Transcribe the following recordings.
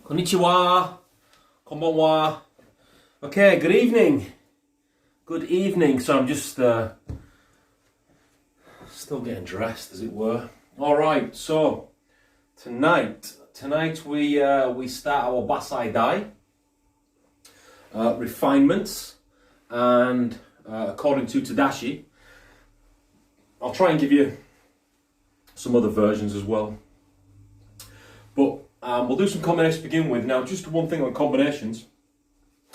Konnichiwa, konbanwa. Okay, good evening. Good evening. So I'm just still getting dressed, as it were. All right. So tonight we start our Basai Dai refinements, and according to Tadashi, I'll try and give you some other versions as well. But we'll do some combinations to begin with. Now, just one thing on combinations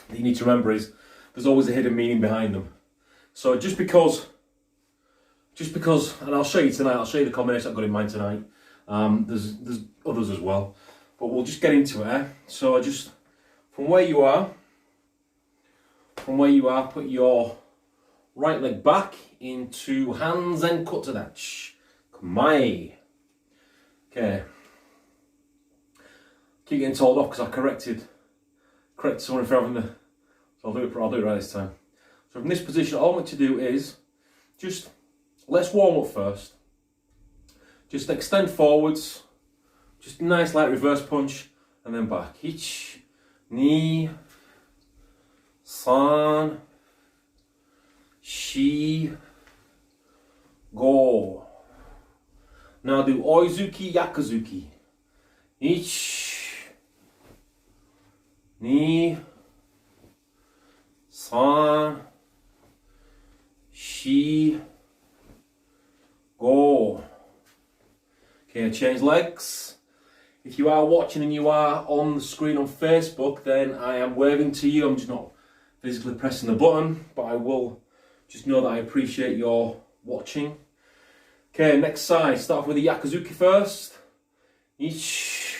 that you need to remember is there's always a hidden meaning behind them. So just because, and I'll show you tonight, I'll show you the combination I've got in mind tonight. There's others as well, but we'll just get into it. So just from where you are, put your right leg back into hands and kotadachi. Kamae. Okay. Keep getting told off because I corrected someone for having the. So I'll do it right this time. So from this position, all I want to do is just let's warm up first. Just extend forwards, just a nice light reverse punch, and then back. Ich, ni, san, shi, go. Now do oizuki, yakuzuki. Ich, ni, san, shi, go. Okay, change legs. If you are watching and you are on the screen on Facebook, then I am waving to you. I'm just not physically pressing the button, but I will just know that I appreciate your watching. Okay, next side. Start off with the Yakuzuki first. Ich,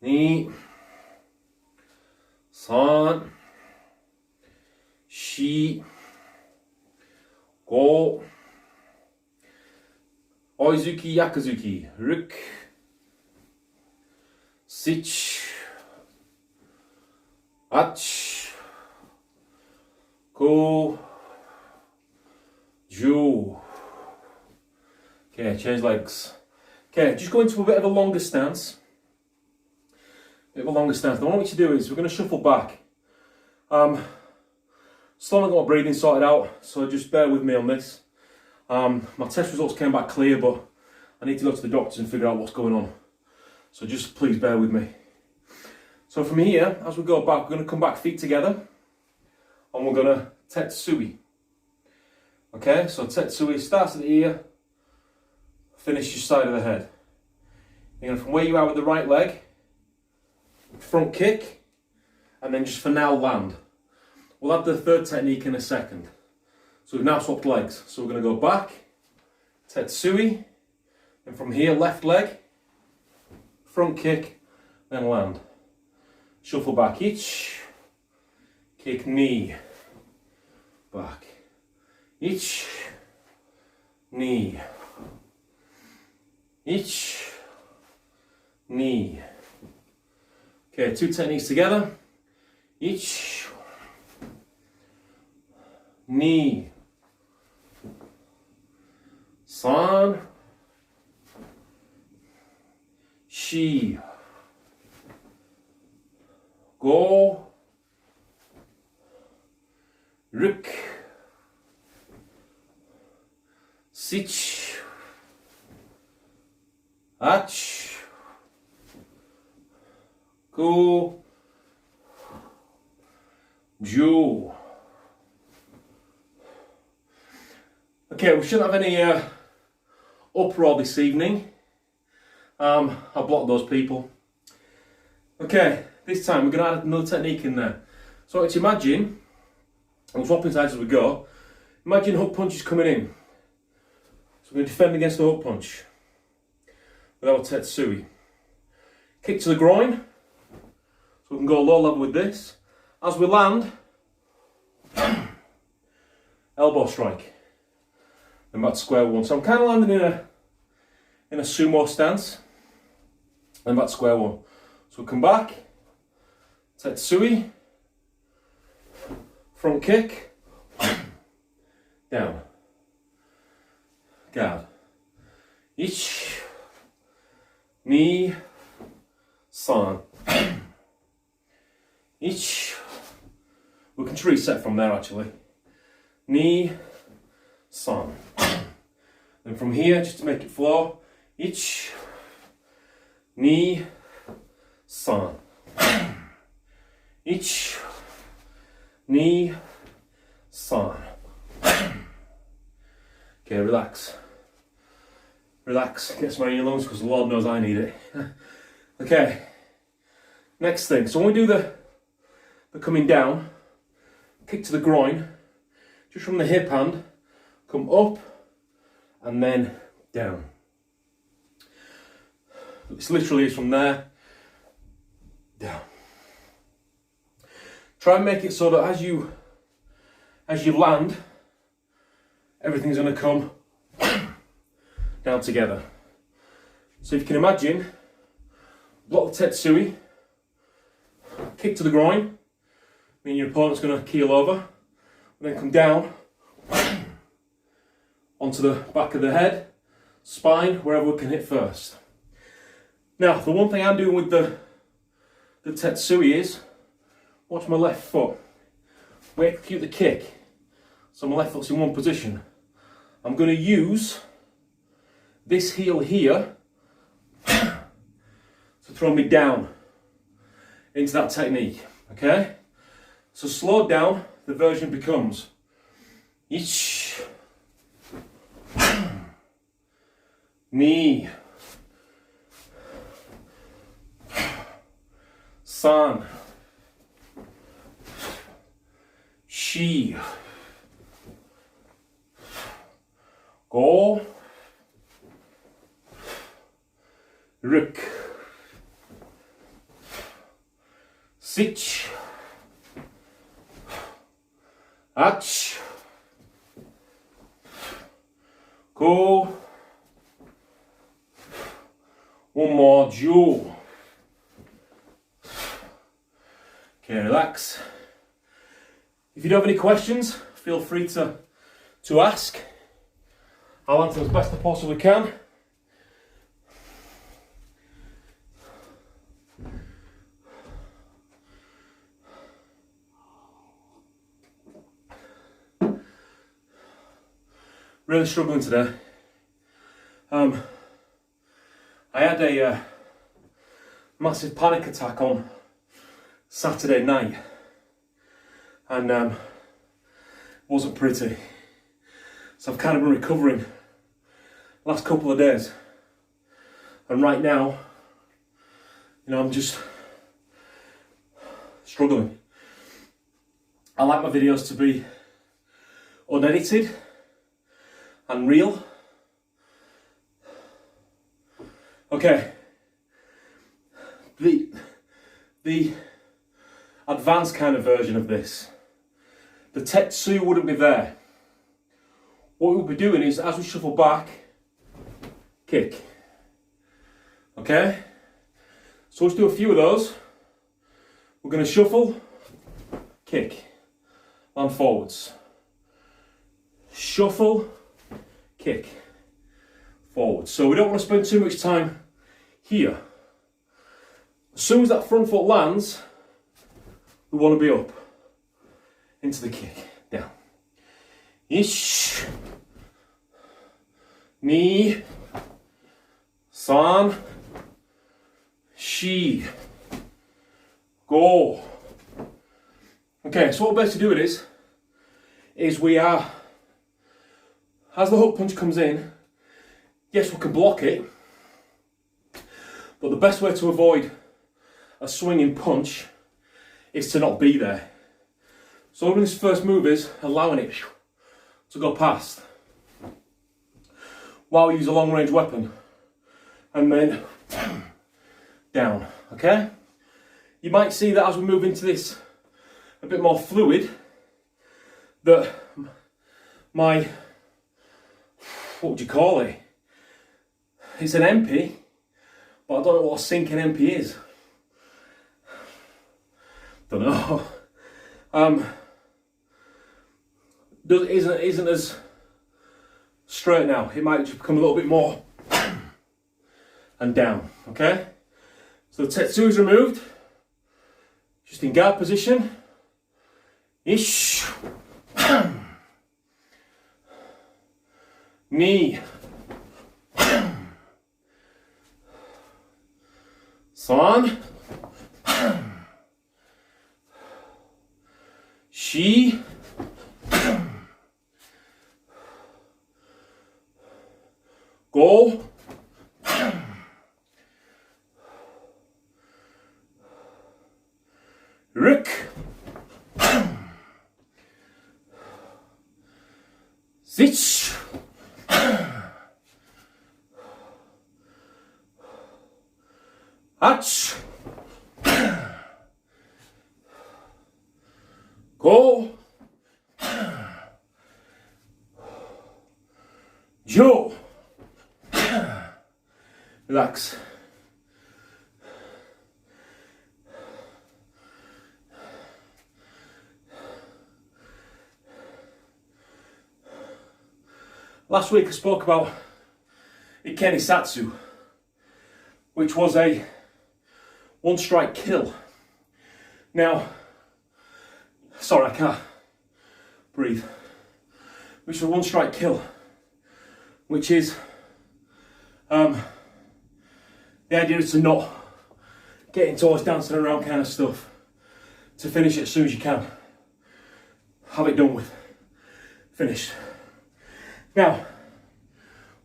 ni, san, shi, go. Oizuki, Yakuzuki. Ruk, sich, ach, go, ju. Okay, change legs. Okay, just go into a bit of a longer stance. The one I want you to do is we're going to shuffle back. Still not got my breathing sorted out, so just bear with me on this. My test results came back clear, but I need to go to the doctors and figure out what's going on. So just please bear with me. So from here, as we go back, we're going to come back feet together, and we're going to tetsui. Okay, so tetsui starts at the ear, finish your side of the head. You're going to, from where you are with the right leg, front kick, and then just for now land. We'll have the third technique in a second. So we've now swapped legs. So we're going to go back, tetsui, and from here left leg, front kick, then land. Shuffle back, ich, kick knee, back, ich, knee, ich, knee. Okay, two techniques together. Ich, knee, san, shi, go, ruk, sich, ach, go, ju. Okay, we shouldn't have any uproar this evening. I'll block those people. Okay, this time we're going to add another technique in there. So let's imagine, I'm swapping sides as we go, imagine hook punches coming in. So we're going to defend against the hook punch with our tetsui. Kick to the groin, so we can go low level with this. As we land, elbow strike. Then back to square one. So I'm kind of landing in a sumo stance. Then back to square one. So we'll come back, tetsui, front kick, down, guard, ich, ni, san. Ich. We can reset from there actually. Ni, san. And from here, just to make it flow, ich, ni, san. Ich, ni, san. Okay, relax. Relax, get some air in your lungs because the Lord knows I need it. Okay, next thing. So when we do the coming down, kick to the groin, just from the hip hand, come up and then down. This literally is from there, down. Try and make it so that as you land, everything's going to come down together. So if you can imagine, block the tetsui, kick to the groin, meaning your opponent's going to keel over, and then come down onto the back of the head, spine, wherever we can hit first. Now, the one thing I'm doing with the tetsui is, watch my left foot. We execute the kick, so my left foot's in one position. I'm going to use this heel here to throw me down into that technique, okay? So slowed down, the version becomes ich, ni, san, shi, go, ruk, sich, ach, go, one more, ju. Okay, relax. If you do have any questions, feel free to ask. I'll answer as best I possibly can. Really struggling today. I had a massive panic attack on Saturday night, and wasn't pretty. So I've kind of been recovering the last couple of days, and right now, you know, I'm just struggling. I like my videos to be unedited and real. Okay, the advanced kind of version of this, the tetsu wouldn't be there. What we'll be doing is, as we shuffle back, kick. Okay, so let's do a few of those. We're going to shuffle, kick, land forwards, shuffle, kick, forward. So we don't want to spend too much time here. As soon as that front foot lands, we want to be up into the kick, down. Ish, ni, san, shi, go. Okay, so what we're best to do it is we are, as the hook punch comes in, yes, we can block it, but the best way to avoid a swinging punch is to not be there. So when this first move is allowing it to go past while we use a long range weapon, and then down, okay? You might see that as we move into this a bit more fluid, that my, what would you call it? It's an MP, but I don't know what a sinking MP is. Don't know. Isn't as straight now. It might just become a little bit more and down, okay? So the tetsu is removed, just in guard position. Ish, knee, san, shi, go, rik, sich, hach, go, jo. Relax. Last week I spoke about Ikeni Satsu, which was a one strike kill. Now, sorry, I can't breathe. Which is a one strike kill, which is the idea is to not get into always dancing around kind of stuff, to finish it as soon as you can. Have it done with. Finished. Now,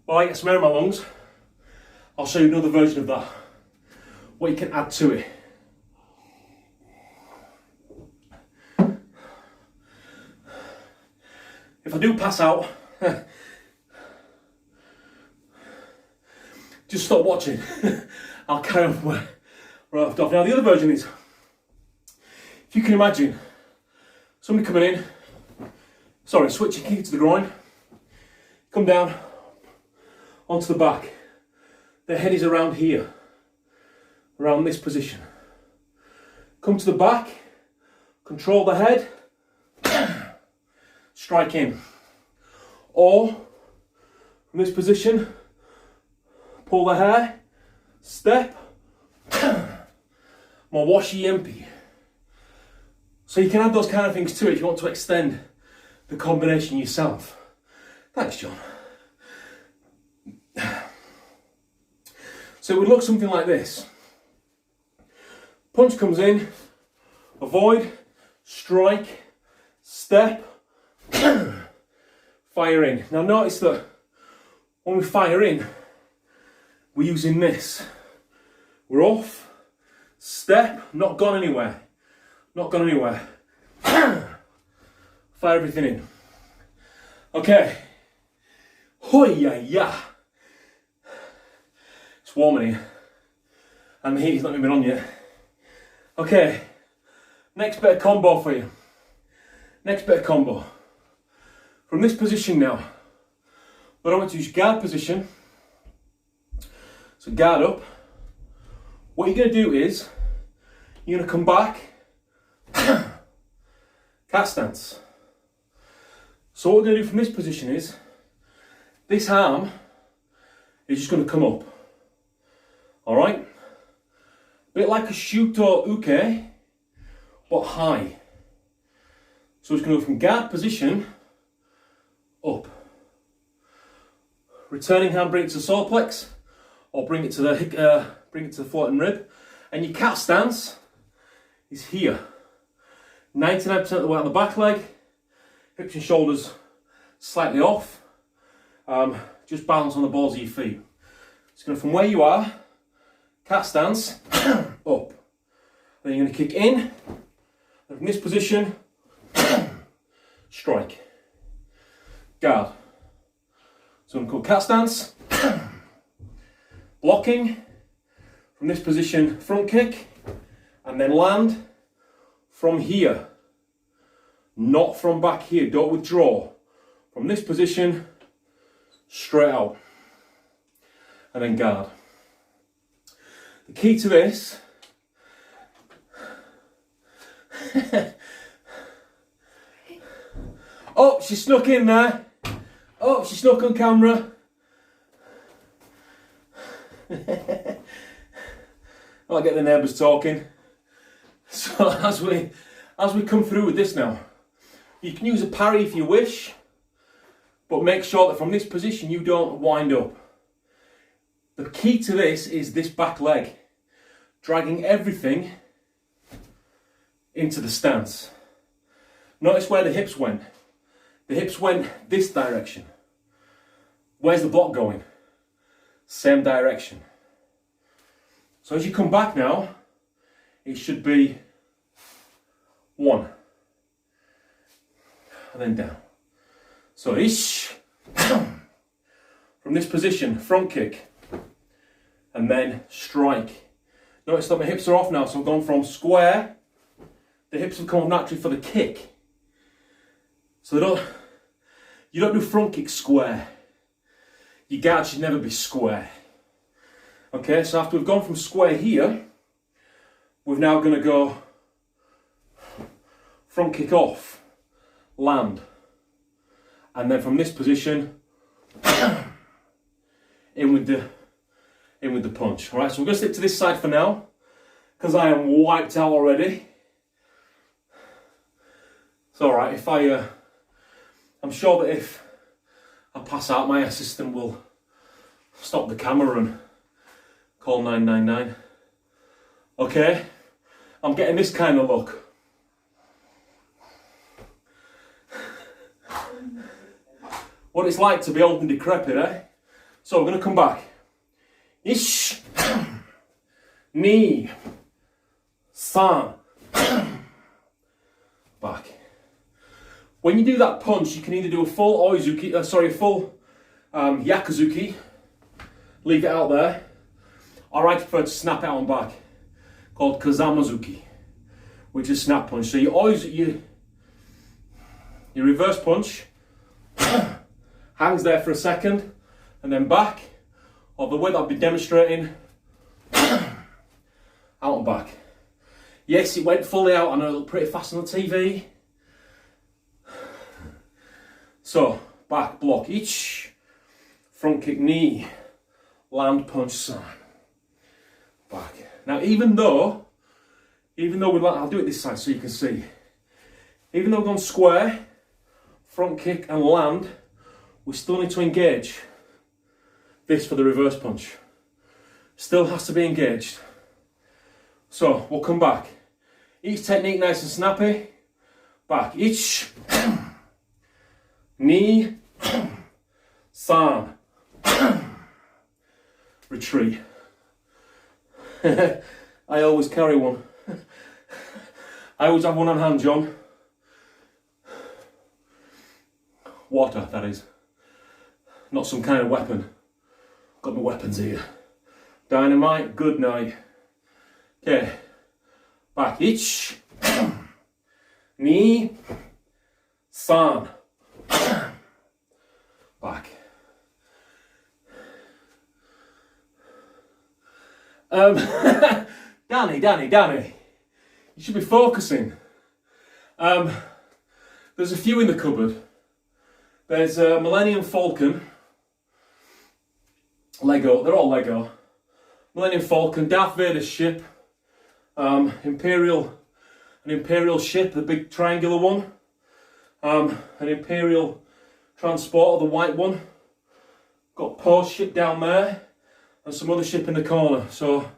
while I get some air in my lungs, I'll show you another version of that. What you can add to it. If I do pass out, just stop watching. I'll carry on where I left off. Now the other version is, if you can imagine somebody coming in, switching kick to the groin, come down onto the back. Their head is around here, around this position. Come to the back, control the head, strike in. Or, from this position, pull the hair, step, Mawashi Yempi. So you can add those kind of things to it if you want to extend the combination yourself. Thanks, John. So it would look something like this. Punch comes in, avoid, strike, step, fire in. Now notice that when we fire in, we're using this. We're off, step, not gone anywhere. Not gone anywhere. Fire everything in. Okay. Hoi-ya-ya. It's warm in here. And the heat's not even been on yet. Okay. Next bit of combo for you. Next bit of combo. From this position now, what I want to use guard position. So guard up. What you're going to do is, you're going to come back, cat stance. So what we're going to do from this position is, this arm is just going to come up. Alright? A bit like a shuto uke, but high. So it's going to go from guard position, up. Returning hand, bring it to the solar plex, or bring it to the floating rib. And your cat stance is here. 99% of the way on the back leg, hips and shoulders slightly off. Just balance on the balls of your feet. It's going from where you are, cat stance, up. Then you're going to kick in, and from this position, strike. Guard. So I'm going to call cat stance, blocking, from this position, front kick, and then land from here. Not from back here, don't withdraw. From this position, straight out. And then guard. The key to this oh, she snuck in there. Oh, she snuck on camera. Not get the neighbours talking. So as we come through with this now, you can use a parry if you wish, but make sure that from this position you don't wind up. The key to this is this back leg, dragging everything into the stance. Notice where the hips went. The hips went this direction. Where's the block going? Same direction. So as you come back now, it should be 1. And then down. So ish, from this position, front kick, and then strike. Notice that my hips are off now, so I've gone from square, the hips have come off naturally for the kick. So you don't do front kick square. Your guard should never be square. Okay, so after we've gone from square here, we're now going to go front kick off, land, and then from this position, in with the punch. All right, so we're going to stick to this side for now, because I am wiped out already. It's all right if I'm sure that if I pass out, my assistant will stop the camera and call 999. Okay, I'm getting this kind of look. What it's like to be old and decrepit, eh? So we're going to come back. Ish, knee, san, back. When you do that punch, you can either do a full yakuzuki, leave it out there, or I prefer to snap it on back, called kazamazuki, which is snap punch. So you reverse punch, hangs there for a second, and then back, or the way that I'll be demonstrating, out and back. Yes, it went fully out. I know it looked pretty fast on the TV. So, back, block, each, front kick, knee, land, punch, sign, back. Now, even though I'll do it this side so you can see. Even though we've gone square, front kick and land, we still need to engage this for the reverse punch. Still has to be engaged. So, we'll come back. Each technique nice and snappy. Back, each, knee, san, retreat. I always carry one. I always have one on hand, John. Water, that is. Not some kind of weapon. Got my weapons here. Dynamite, good night. Okay. Back, each, knee, san, back. Danny, you should be focusing. There's a few in the cupboard. There's a Millennium Falcon, Lego, they're all Lego. Millennium Falcon, Darth Vader's ship, an Imperial ship, the big triangular one, an Imperial transporter, the white one. Got Poe's ship down there, and some other ship in the corner. So,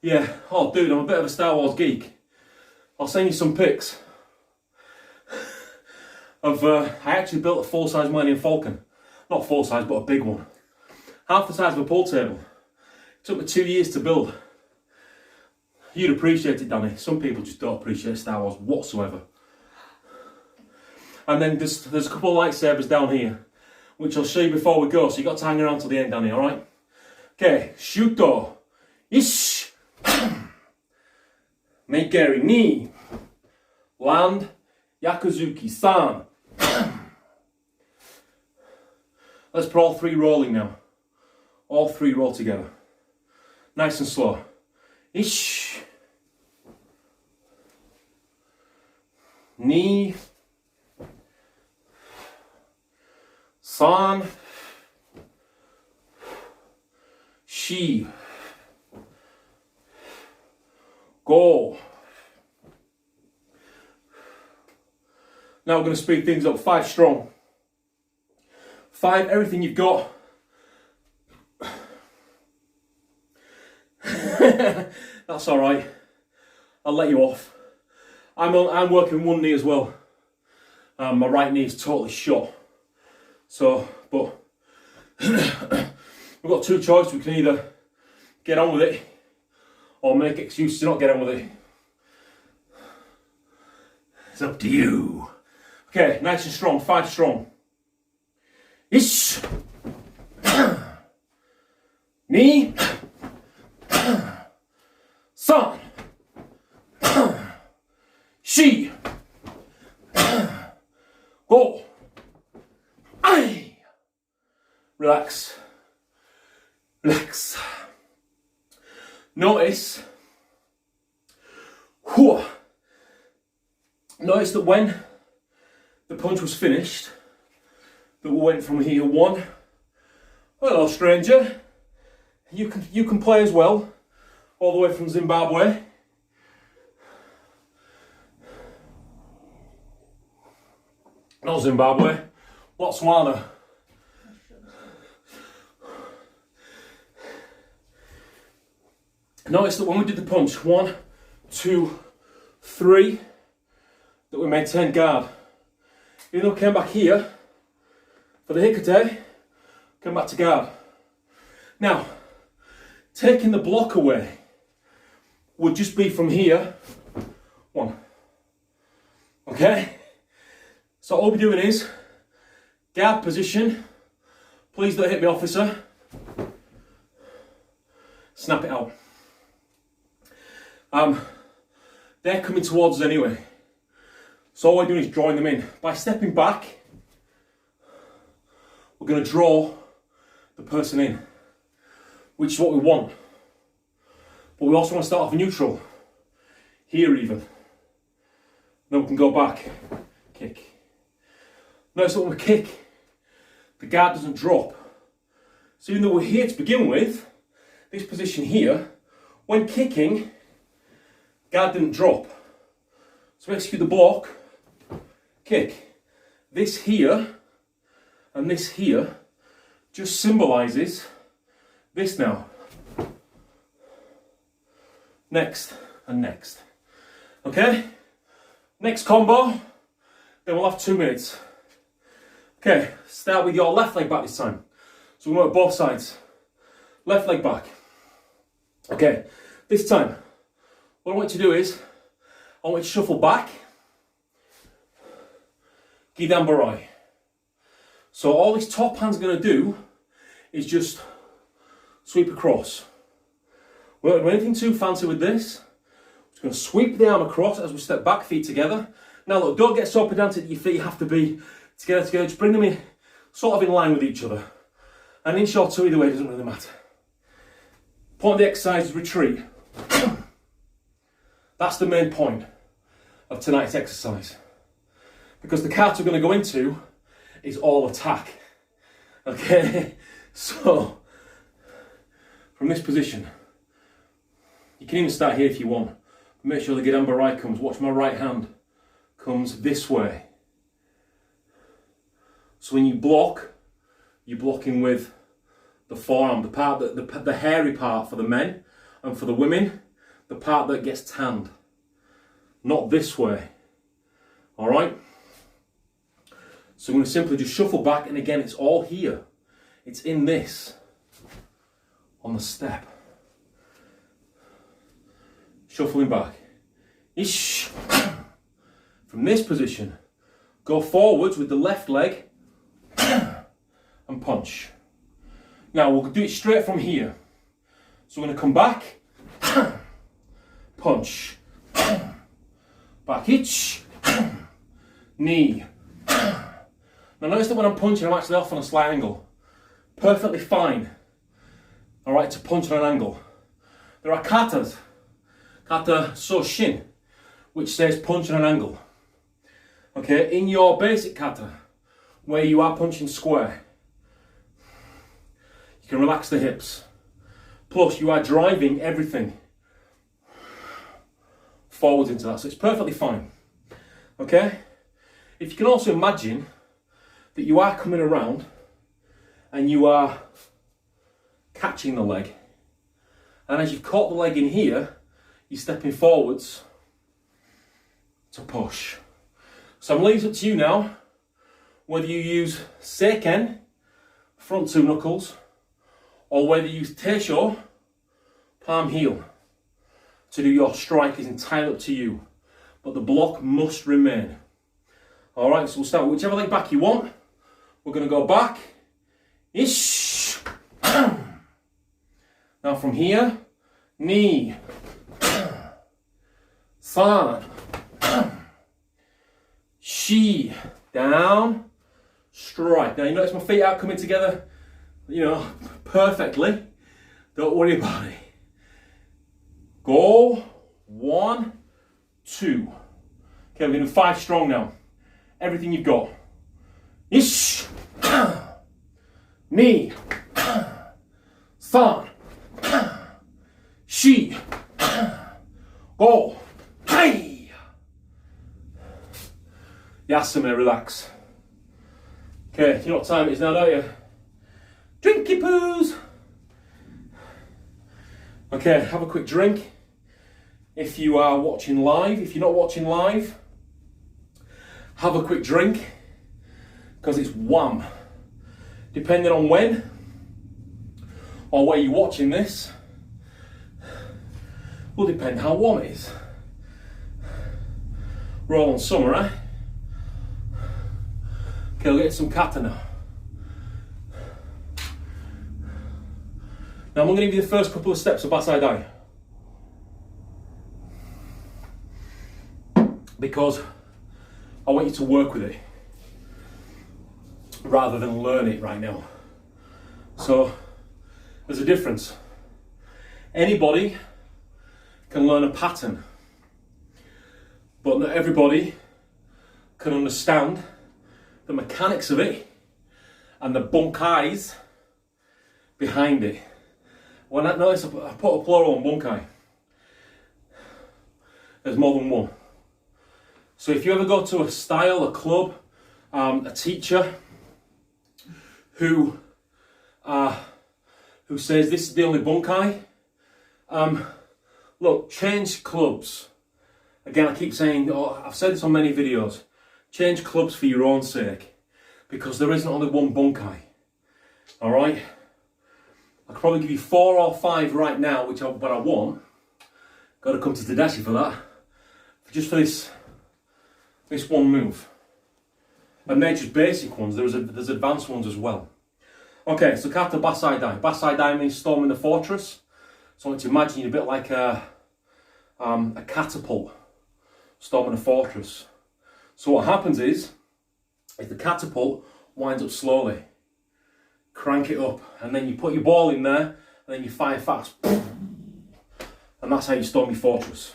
yeah, oh dude, I'm a bit of a Star Wars geek. I'll send you some pics of, I actually built a full-size Millennium Falcon. Not full-size, but a big one. Half the size of a pool table. It took me 2 years to build. You'd appreciate it, Danny. Some people just don't appreciate Star Wars whatsoever. And then there's a couple of lightsabers down here, which I'll show you before we go, so you've got to hang around till the end, Danny, alright? Okay, shuto, ish, meikeri, ni, land, yakuzuki, san. Let's put all three rolling now. All three roll together. Nice and slow. Ish, ni, san, shi, Go. Now we're going to speed things up. 5 strong. 5, everything you've got. That's all right. I'll let you off. I'm working one knee as well. My right knee is totally shot. So, but we've got 2 choices. We can either get on with it or make excuses to not get on with it. It's up to you. Okay, nice and strong. 5 strong. Ish. Knee. San. She. Go. Ay. Relax. Relax. Notice. Notice that when the punch was finished, that we went from here. 1. Hello, stranger. You can play as well, all the way from Zimbabwe. Not Zimbabwe, Botswana. Notice that when we did the punch, 1, 2, 3, that we maintained guard. Even though we came back here for the hikate, came back to guard. Now, taking the block away would just be from here. 1. Okay? So all we're doing is guard position. Please don't hit me, officer. Snap it out. They're coming towards us anyway. So all we're doing is drawing them in. By stepping back, we're going to draw the person in, which is what we want. But we also want to start off neutral. Here even. Then we can go back. Kick. Notice that when we kick, the guard doesn't drop. So even though we're here to begin with, this position here, when kicking, guard didn't drop. So we execute the block, kick. This here and this here just symbolises this now. Next and next. Okay? Next combo, then we'll have 2 minutes. Okay, start with your left leg back this time. So we're going to work both sides. Left leg back. Okay, this time, what I want you to do is, I want you to shuffle back. Gidan Barai. So all this top hand's going to do is just sweep across. We're not doing anything too fancy with this. Just going to sweep the arm across as we step back, feet together. Now look, don't get so pedantic that your feet have to be together. Just bring them in, sort of in line with each other. An inch or 2 either way, doesn't really matter. Point of the exercise is retreat. That's the main point of tonight's exercise. Because the kata we're going to go into is all attack. Okay? So, from this position, you can even start here if you want. Make sure the Gidan Barai comes. Watch my right hand comes this way. So when you block, you're blocking with the forearm, the part that the hairy part for the men, and for the women, the part that gets tanned. Not this way. All right? So I'm going to simply just shuffle back, and again, it's all here. It's in this, on the step. Shuffling back. Ish. From this position, go forwards with the left leg and punch. Now we'll do it straight from here. So we're going to come back, punch, back, itch, knee. Now notice that when I'm punching, I'm actually off on a slight angle. Perfectly fine, alright, to punch on an angle. There are katas, kata soshin, which says punch on an angle. Okay, in your basic kata, where you are punching square, you can relax the hips. Plus, you are driving everything. forwards into that. So it's perfectly fine. Okay? If you can also imagine that you are coming around and you are catching the leg, and as you've caught the leg in here, you're stepping forwards to push. So I'm leaving it up to you now, whether you use seiken, front two knuckles, or whether you use teisho, palm heel, to do your strike is entirely up to you. But the block must remain. Alright, so we'll start with whichever leg back you want. We're going to go back. Ish. Now from here, knee, san, shi, down, strike. Now you notice my feet are coming together, perfectly. Don't worry about it. Go, 1, 2. Okay, we're going to do 5 strong now. Everything you've got. Ish, knee, san, shi, go, hey. Yasame, relax. Okay, you know what time it is now, don't you? Drinky poos. Okay, have a quick drink. If you are watching live, if you're not watching live, have a quick drink, because it's wham. Depending on when or where you're watching this, will depend how warm it is. We're all on summer, eh? Okay, we'll get some kata now. Now I'm going to give you the first couple of steps of Basai Dai, because I want you to work with it rather than learn it right now. So there's a difference. Anybody can learn a pattern, but not everybody can understand the mechanics of it and the bunkais behind it. When I notice I put a plural on bunkai, there's more than one. So if you ever go to a style, a club, a teacher who says this is the only bunkai, look, change clubs. Again, I keep saying, I've said this on many videos, change clubs for your own sake, because there isn't only one bunkai. Alright? I could probably give you 4 or 5 right now, but I won't. Got to come to Tadashi for that. Just for this one move. And they're just basic ones. There's advanced ones as well. Okay, so kata Basai Dai. Basai Dai means storming the fortress. So I want you to imagine you're a bit like a catapult storming a fortress. So what happens is the catapult winds up slowly. Crank it up, and then you put your ball in there, and then you fire fast. And that's how you storm your fortress.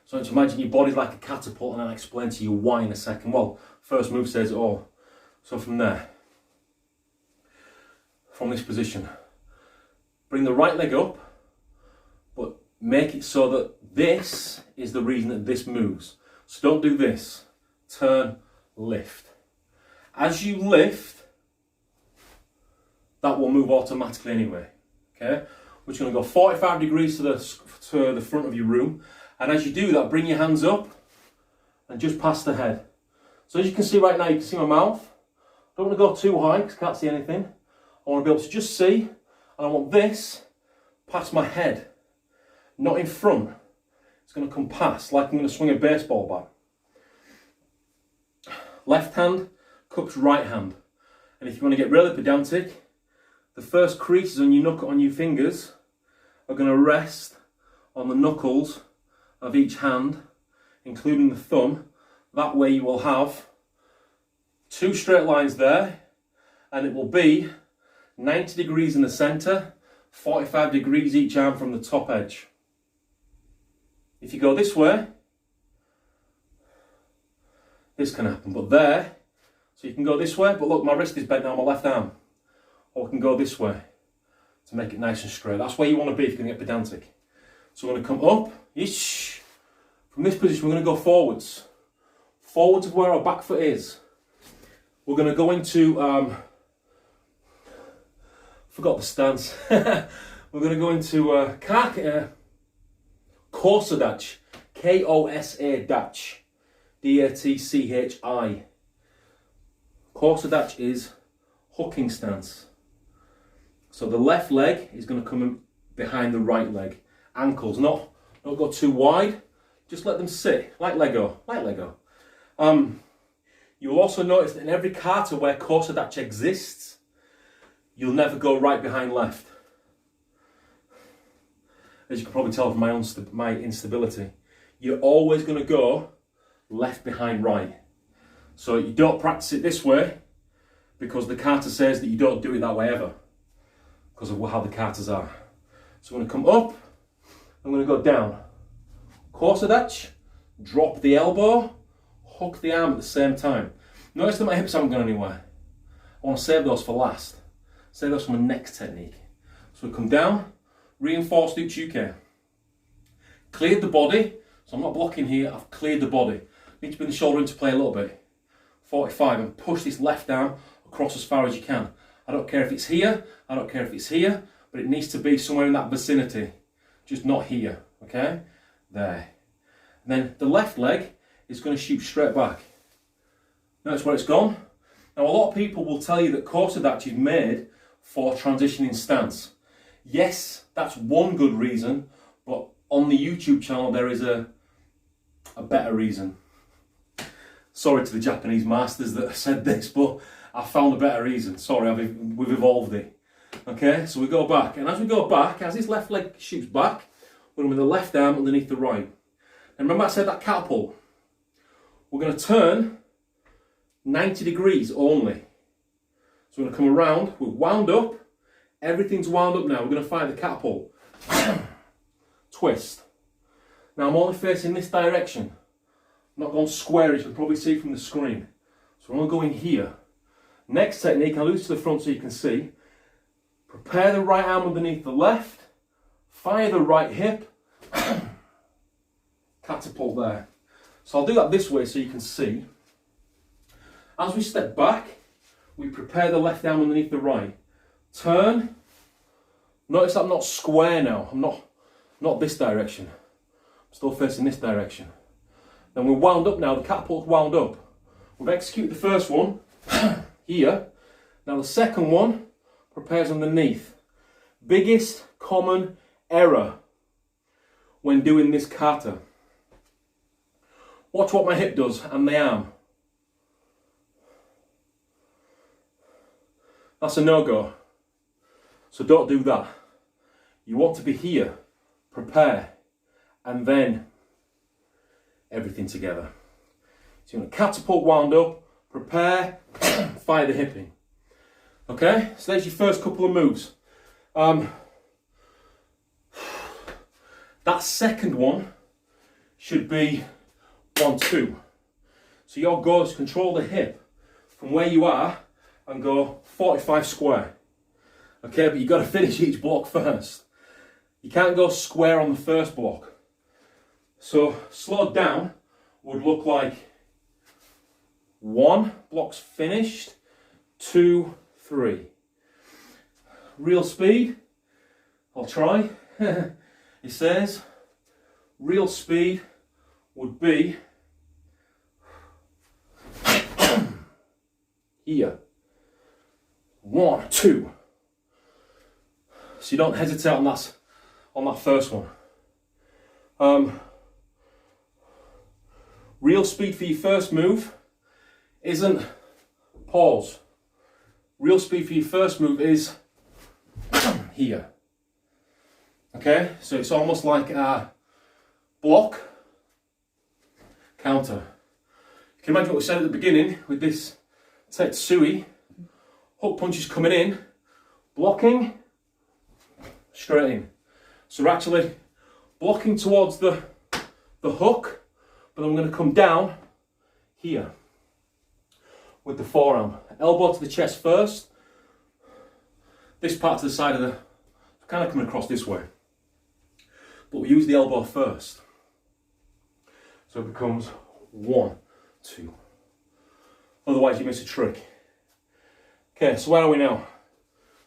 So to imagine your body's like a catapult, and I'll explain to you why in a second. Well, first move says it all. So from there, from this position, bring the right leg up, but make it so that this is the reason that this moves. So don't do this. Turn, lift. As you lift, that will move automatically anyway. Okay, we're just going to go 45 degrees to the front of your room, and as you do that, bring your hands up and just past the head. So as you can see right now, you can see my mouth. I don't want to go too high because I can't see anything. I want to be able to just see, and I want this past my head, not in front. It's going to come past, like I'm going to swing a baseball bat. Left hand cups right hand, and if you want to get really pedantic, the first creases on your fingers are going to rest on the knuckles of each hand, including the thumb. That way you will have 2 straight lines there, and it will be 90 degrees in the centre, 45 degrees each arm from the top edge. If you go this way, this can happen, but there, so you can go this way, but look, my wrist is bent now on my left arm. Or we can go this way to make it nice and straight. That's where you want to be if you're going to get pedantic. So we're going to come up, ish, From this position, we're going to go forwards. Forwards of where our back foot is. We're going to go into, forgot the stance. We're going to go into Korsadach. K-O-S-A-Dach. D-A-T-C-H-I. Korsadach is hooking stance. So the left leg is going to come in behind the right leg. Ankles, not go too wide. Just let them sit, like Lego, You'll also notice that in every kata where Korsadach exists, you'll never go right behind left. As you can probably tell from my instability, you're always going to go left behind right. So you don't practice it this way because the kata says that you don't do it that way ever because of how the katas are. So I'm going to come up, I'm going to go down. Korsadach, drop the elbow, hook the arm at the same time. Notice that my hips haven't gone anywhere. I want to save those for last. Save those for my next technique. So we come down, reinforced uchuke. Cleared the body, so I'm not blocking here, I've cleared the body. Need to bring the shoulder into play a little bit. 45, and push this left arm across as far as you can. I don't care if it's here, I don't care if it's here, but it needs to be somewhere in that vicinity. Just not here, okay? There. And then the left leg is going to shoot straight back. Notice where it's gone. Now a lot of people will tell you that Korsadach is made for transitioning stance. Yes, that's one good reason, but on the YouTube channel there is a better reason. Sorry to the Japanese masters that said this, but I found a better reason. Sorry, we've evolved it. Okay, so we go back, and as we go back, as this left leg shoots back, we're going with the left arm underneath the right. And remember I said that catapult? We're going to turn 90 degrees only. So we're going to come around, we're wound up, everything's wound up now. We're going to fire the catapult. Twist. Now I'm only facing this direction. I'm not going square, as you can probably see from the screen. So we're only going here. Next technique, I'll lose to the front so you can see. Prepare the right arm underneath the left, fire the right hip, catapult there. So I'll do that this way so you can see. As we step back, we prepare the left arm underneath the right. Turn. Notice I'm not square now. I'm not this direction. I'm still facing this direction. Then we're wound up now. The catapult's wound up. We've executed the first one here. Now the second one prepares underneath. Biggest common error when doing this kata. Watch what my hip does and the arm. That's a no-go. So don't do that. You want to be here, prepare, and then everything together. So you're going to catapult wound up, prepare, fire the hip in. Okay, so there's your first couple of moves. That second one should be 1-2. So your goal is to control the hip from where you are and go 45 square. Okay, but you've got to finish each block first. You can't go square on the first block. So slowed down would look like 1 block's finished, 2, 3. Real speed, I'll try. It says real speed would be here. 1, 2. So you don't hesitate on that first one. Real speed for your first move isn't pause. Real speed for your first move is here. Okay, so it's almost like a block, counter. You can imagine what we said at the beginning with this Tetsui. Hook punches coming in, blocking, straight in. So we're actually blocking towards the hook, but I'm going to come down here with the forearm. Elbow to the chest first. This part to the side of the, kind of coming across this way. But we use the elbow first. So it becomes 1, 2. Otherwise you miss a trick. Okay, so where are we now?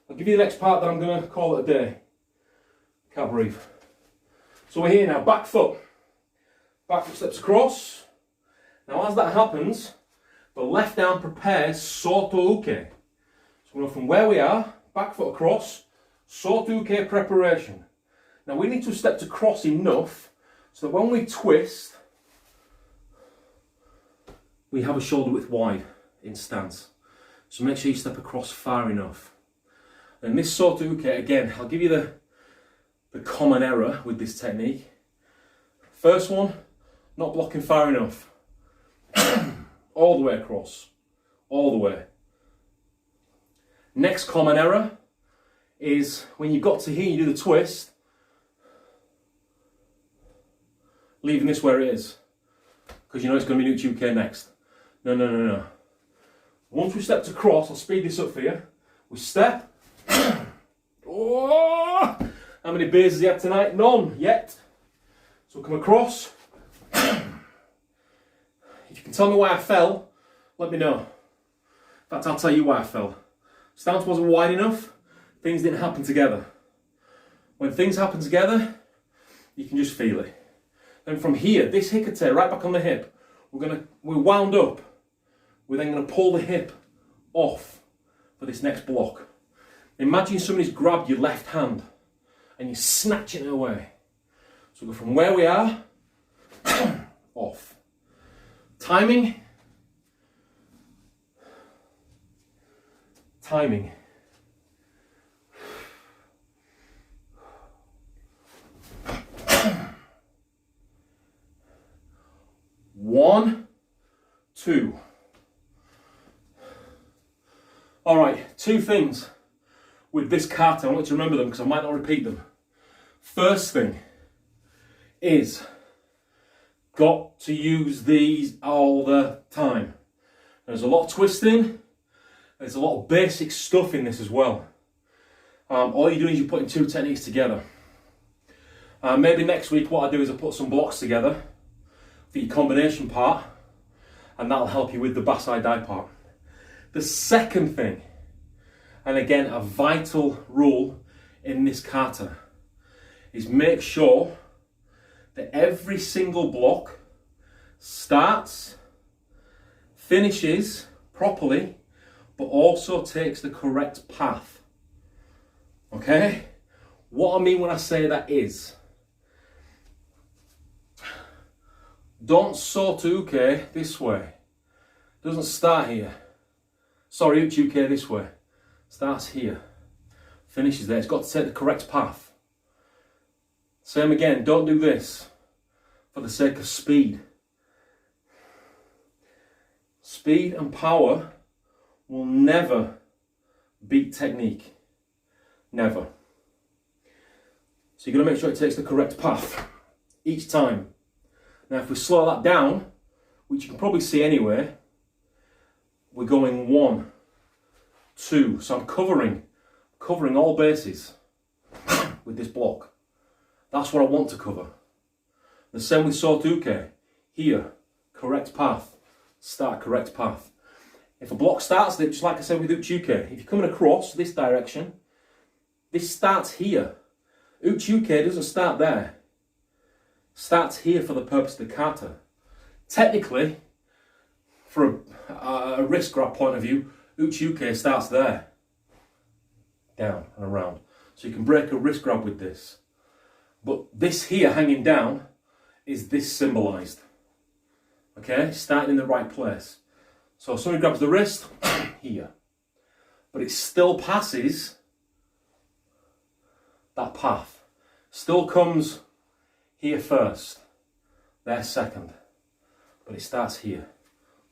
I'll give you the next part, then I'm going to call it a day. Can't breathe. So we're here now, back foot. Back foot steps across. Now as that happens, the left arm prepares soto uke. So we go from where we are, back foot across, soto uke preparation. Now we need to step to cross enough so that when we twist, we have a shoulder width wide in stance. So make sure you step across far enough. And this soto uke, again, I'll give you the common error with this technique. First one, not blocking far enough. All the way across. All the way. Next common error is when you've got to here, you do the twist, leaving this where it is. Because you know it's going to be uke next. No. Once we step to cross, I'll speed this up for you. We step. Oh! How many beers has he had tonight? None yet. So we'll come across. If you can tell me why I fell, let me know. In fact, I'll tell you why I fell. Stance wasn't wide enough. Things didn't happen together. When things happen together, you can just feel it. Then from here, this hikate right back on the hip, we're wound up. We're then going to pull the hip off for this next block. Imagine somebody's grabbed your left hand and you're snatching it away. So we go from where we are, off. Timing. Timing. One, two. All right, two things with this kata. I want you to remember them because I might not repeat them. First thing is, got to use these all the time. There's a lot of twisting. There's a lot of basic stuff in this as well. All you're doing is you're putting two techniques together. Maybe next week what I do is I put some blocks together for your combination part, and that'll help you with the basai dai part. The second thing, and again a vital rule in this kata, is make sure that every single block starts, finishes properly, but also takes the correct path. Okay? What I mean when I say that is, don't soto uke this way. Doesn't start here. Sorry, uke this way. Starts here. Finishes there. It's got to take the correct path. Same again, don't do this for the sake of speed. Speed and power will never beat technique. Never. So you've got to make sure it takes the correct path each time. Now if we slow that down, which you can probably see anyway, we're going 1, 2. So I'm covering all bases with this block. That's what I want to cover. The same with soto uke. Here, correct path. Start correct path. If a block starts, just like I said with uke, if you're coming across this direction, this starts here. Uke doesn't start there. Starts here for the purpose of the kata. Technically, for a wrist grab point of view, uke starts there. Down and around. So you can break a wrist grab with this. But this here hanging down is this symbolised. Okay, starting in the right place. So somebody grabs the wrist here, but it still passes that path. Still comes here first, there second, but it starts here.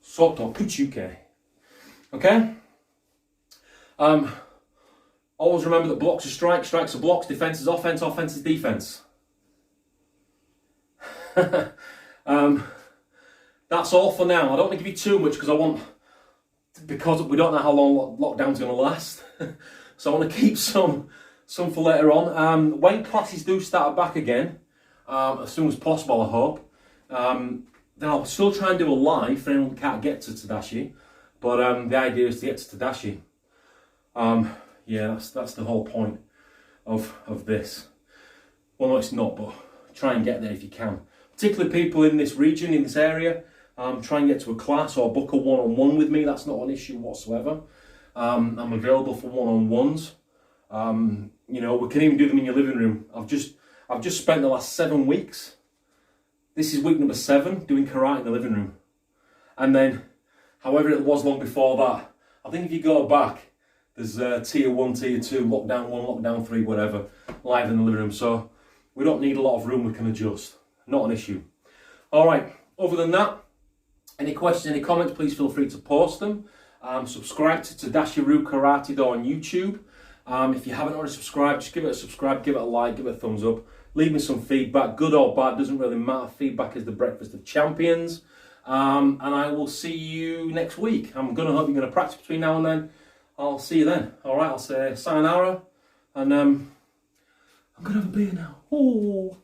Soto uke. Okay? Always remember that blocks are strikes, strikes are blocks, defence is offence, offence is defence. That's all for now. I don't want to give you too much because we don't know how long lockdown's going to last. So I want to keep some for later on. When classes do start back again, as soon as possible, I hope. then I'll still try and do a live for anyone who can't get to Tadashi. But the idea is to get to Tadashi. Yeah, that's the whole point of this. Well, no, it's not, but try and get there if you can. Particularly people in this region, in this area, try and get to a class or book a one-on-one with me. That's not an issue whatsoever. I'm available for one-on-ones. You know, we can even do them in your living room. I've just spent the last 7 weeks. This is week number 7, doing karate in the living room. And then, however it was long before that, I think if you go back, there's tier 1, tier 2, lockdown 1, lockdown 3, whatever, live in the living room. So we don't need a lot of room, we can adjust. Not an issue. All right, other than that, any questions, any comments, please feel free to post them. Subscribe to Tadashi Ryu Karate Do on YouTube. If you haven't already subscribed, just give it a subscribe, give it a like, give it a thumbs up. Leave me some feedback, good or bad, doesn't really matter. Feedback is the breakfast of champions. And I will see you next week. I'm going to hope you're going to practice between now and then. I'll see you then. All right, I'll say sayonara. And I'm going to have a beer now. Ooh.